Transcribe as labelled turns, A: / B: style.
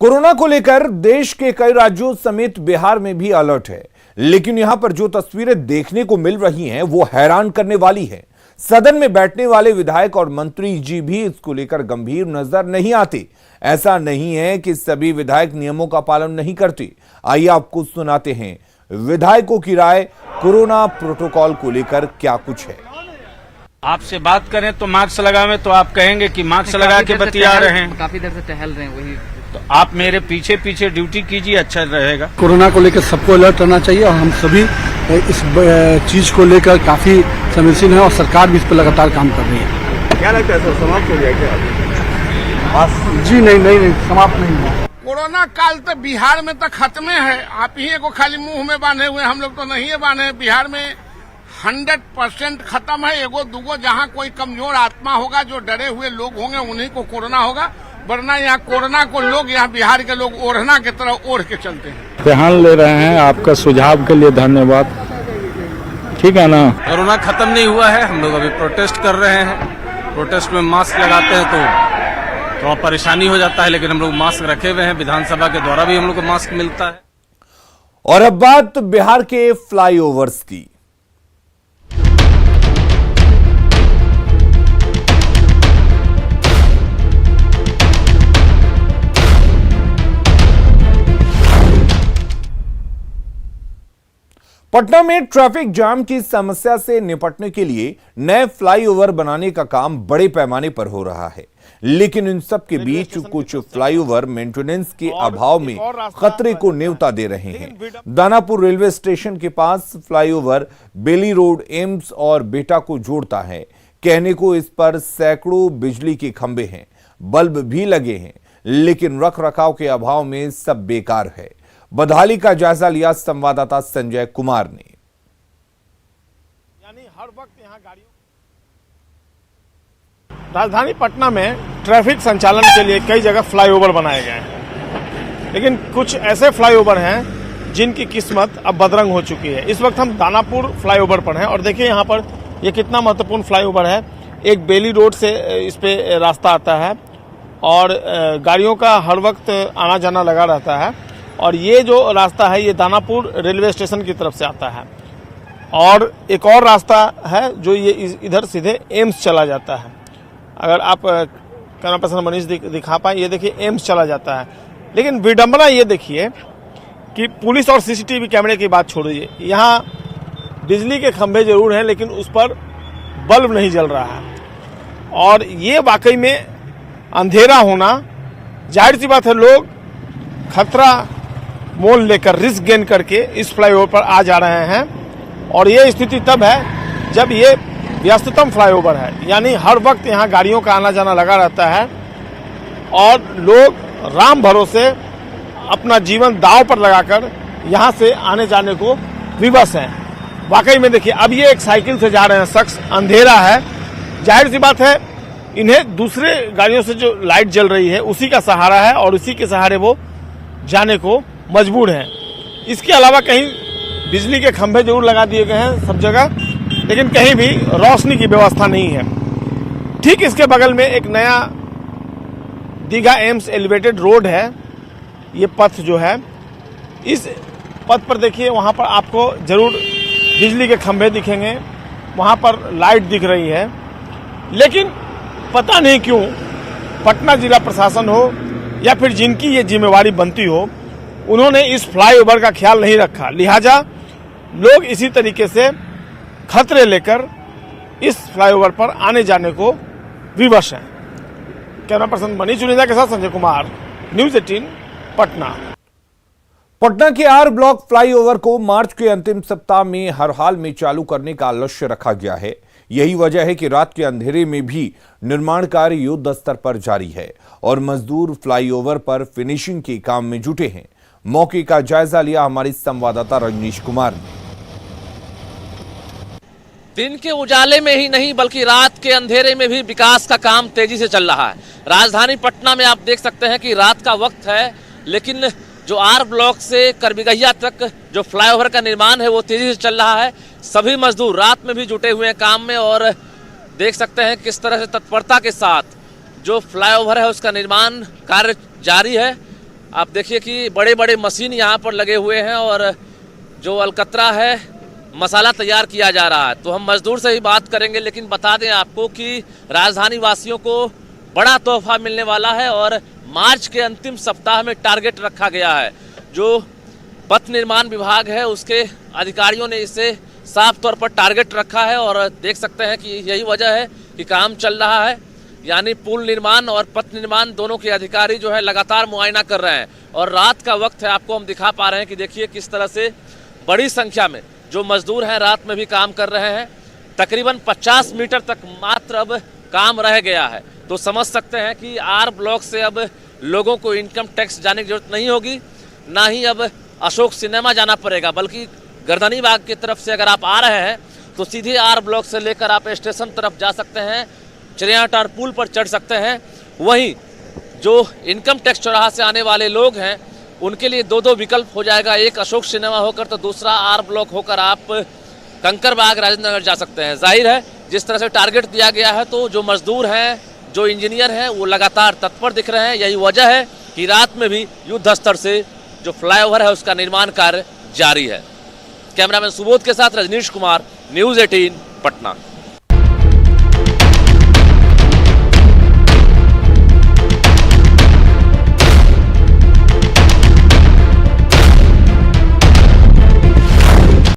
A: Corona को लेकर देश के कई राज्यों समेत बिहार में भी अलर्ट है, लेकिन यहां पर जो तस्वीरें देखने को मिल रही हैं वो हैरान करने वाली है। सदन में बैठने वाले विधायक और मंत्री जी भी इसको लेकर गंभीर नजर नहीं आते। ऐसा नहीं है कि सभी विधायक नियमों का पालन नहीं करते। आइए आपको सुनाते हैं विधायकों की राय कोरोना प्रोटोकॉल को लेकर क्या कुछ है।
B: आपसे बात करें तो मास्क लगावे तो आप कहेंगे कि मास्क लगा के बतिया रहे हैं।
C: काफी देर से टहल रहे हैं, वही
B: तो आप मेरे पीछे पीछे ड्यूटी कीजिए, अच्छा रहेगा।
D: कोरोना को लेकर सबको अलर्ट रहना चाहिए और हम सभी इस चीज को लेकर काफी संवेदनशील हैं और सरकार भी इस पर लगातार काम कर रही है।
E: क्या लगता है सर, समाप्त हो जाएगा?
D: जी नहीं, समाप्त नहीं है।
F: कोरोना काल तो बिहार में तो खत्म है। आप ही को खाली मुंह में बांधे हुए, हम लोग तो नहीं है बांधे। बिहार में 100% खत्म है। एगो दूगो जहाँ कोई कमजोर आत्मा होगा, जो डरे हुए लोग होंगे, उन्हीं को कोरोना होगा, वरना यहाँ कोरोना को लोग, यहाँ बिहार के लोग ओढ़ना की तरह ओढ़ के चलते हैं।
G: ध्यान ले रहे हैं, आपका सुझाव के लिए धन्यवाद। ठीक है ना।
B: कोरोना खत्म नहीं हुआ है, हम लोग अभी प्रोटेस्ट कर रहे हैं। प्रोटेस्ट में मास्क लगाते हैं तो थोड़ा परेशानी हो जाता है, लेकिन हम लोग मास्क रखे हुए हैं। विधानसभा के द्वारा भी हम लोग को मास्क मिलता है।
A: और अब बात बिहार के फ्लाईओवर्स की। पटना में ट्रैफिक जाम की समस्या से निपटने के लिए नए फ्लाईओवर बनाने का काम बड़े पैमाने पर हो रहा है, लेकिन इन सब के बीच कुछ फ्लाईओवर मेंटेनेंस के अभाव में खतरे को न्योता दे रहे हैं। दानापुर रेलवे स्टेशन के पास फ्लाईओवर बेली रोड, एम्स और बेटा को जोड़ता है। कहने को इस पर सैकड़ों बिजली के खंभे हैं, बल्ब भी लगे हैं, लेकिन रखरखाव के अभाव में सब बेकार है। बदहाली का जायजा लिया संवाददाता संजय कुमार ने।
F: यानी हर वक्त यहाँ गाड़ियों। राजधानी पटना में ट्रैफिक संचालन के लिए कई जगह फ्लाईओवर बनाए गए हैं, लेकिन कुछ ऐसे फ्लाईओवर हैं जिनकी किस्मत अब बदरंग हो चुकी है। इस वक्त हम दानापुर फ्लाईओवर पर हैं और देखिए यहाँ पर यह कितना महत्वपूर्ण फ्लाईओवर है। एक बेली रोड से इस पे रास्ता आता है और गाड़ियों का हर वक्त आना जाना लगा रहता है। और ये जो रास्ता है ये दानापुर रेलवे स्टेशन की तरफ से आता है और एक और रास्ता है जो ये इधर सीधे एम्स चला जाता है। अगर आप कैमरा पर्सन मनीष दिखा पाए, ये देखिए एम्स चला जाता है। लेकिन विडंबना ये देखिए कि पुलिस और सीसीटीवी कैमरे की बात छोड़िए, यहाँ बिजली के खंभे जरूर हैं लेकिन उस पर बल्ब नहीं जल रहा है। और ये वाकई में अंधेरा होना, जाहिर सी बात है, लोग खतरा मोल लेकर, रिस्क गेन करके इस फ्लाईओवर पर आ जा रहे हैं। और ये स्थिति तब है जब ये व्यस्ततम फ्लाईओवर है, यानी हर वक्त यहाँ गाड़ियों का आना जाना लगा रहता है और लोग राम भरोसे अपना जीवन दांव पर लगाकर यहाँ से आने जाने को विवश हैं। वाकई में देखिए, अब ये एक साइकिल से जा रहे हैं शख्स, अंधेरा है, जाहिर सी बात है इन्हें दूसरे गाड़ियों से जो लाइट जल रही है उसी का सहारा है और उसी के सहारे वो जाने को मजबूर हैं। इसके अलावा कहीं बिजली के खंभे जरूर लगा दिए गए हैं सब जगह, लेकिन कहीं भी रोशनी की व्यवस्था नहीं है। ठीक इसके बगल में एक नया दीघा एम्स एलिवेटेड रोड है। ये पथ जो है, इस पथ पर देखिए, वहाँ पर आपको जरूर बिजली के खंभे दिखेंगे, वहाँ पर लाइट दिख रही है। लेकिन पता नहीं क्यों पटना जिला प्रशासन हो या फिर जिनकी ये जिम्मेवारी बनती हो, उन्होंने इस फ्लाईओवर का ख्याल नहीं रखा। लिहाजा लोग इसी तरीके से खतरे लेकर इस फ्लाईओवर पर आने जाने को विवश हैं। कैमरा पर्सन मनीष चुनिंदा के साथ संजय कुमार, न्यूज़ 18 पटना।
A: पटना के आर ब्लॉक फ्लाईओवर को मार्च के अंतिम सप्ताह में हर हाल में चालू करने का लक्ष्य रखा गया है। यही वजह है कि रात के अंधेरे में भी निर्माण कार्य युद्ध स्तर पर जारी है और मजदूर फ्लाईओवर पर फिनिशिंग के काम में जुटे हैं। मौके का जायजा लिया हमारे संवाददाता रजनीश कुमार ने।
H: दिन के उजाले में ही नहीं बल्कि रात के अंधेरे में भी विकास का काम तेजी से चल रहा है। राजधानी पटना में आप देख सकते हैं कि रात का वक्त है, लेकिन जो आर ब्लॉक से करबिगहिया तक जो फ्लाईओवर का निर्माण है वो तेजी से चल रहा है। सभी मजदूर रात में भी जुटे हुए हैं काम में और देख सकते हैं किस तरह से तत्परता के साथ जो फ्लाईओवर है उसका निर्माण कार्य जारी है। आप देखिए कि बड़े बड़े मशीन यहाँ पर लगे हुए हैं और जो अलकतरा है मसाला तैयार किया जा रहा है। तो हम मजदूर से ही बात करेंगे, लेकिन बता दें आपको कि राजधानी वासियों को बड़ा तोहफा मिलने वाला है और मार्च के अंतिम सप्ताह में टारगेट रखा गया है। जो पथ निर्माण विभाग है उसके अधिकारियों ने इसे साफ तौर पर टारगेट रखा है और देख सकते हैं कि यही वजह है कि काम चल रहा है, यानी पुल निर्माण और पथ निर्माण दोनों के अधिकारी जो है लगातार मुआयना कर रहे हैं। और रात का वक्त है, आपको हम दिखा पा रहे हैं कि देखिए किस तरह से बड़ी संख्या में जो मजदूर हैं रात में भी काम कर रहे हैं। तकरीबन 50 मीटर तक मात्र अब काम रह गया है। तो समझ सकते हैं कि आर ब्लॉक से अब लोगों को इनकम टैक्स जाने की जरूरत नहीं होगी, ना ही अब अशोक सिनेमा जाना पड़ेगा, बल्कि गर्दनी बाग की तरफ से अगर आप आ रहे हैं तो सीधे आर ब्लॉक से लेकर आप स्टेशन तरफ जा सकते हैं, चिड़ियाटार पुल पर चढ़ सकते हैं। वहीं जो इनकम टैक्स चौराहा से आने वाले लोग हैं उनके लिए दो विकल्प हो जाएगा, एक अशोक सिनेमा होकर तो दूसरा आर ब्लॉक होकर आप कंकरबाग राजेंद्र नगर जा सकते हैं। जाहिर है जिस तरह से टारगेट दिया गया है तो जो मजदूर हैं, जो इंजीनियर हैं वो लगातार तत्पर दिख रहे हैं। यही वजह है कि रात में भी युद्ध स्तर से जो फ्लाईओवर है उसका निर्माण कार्य जारी है। कैमरामैन सुबोध के साथ रजनीश कुमार, न्यूज़ 18 पटना।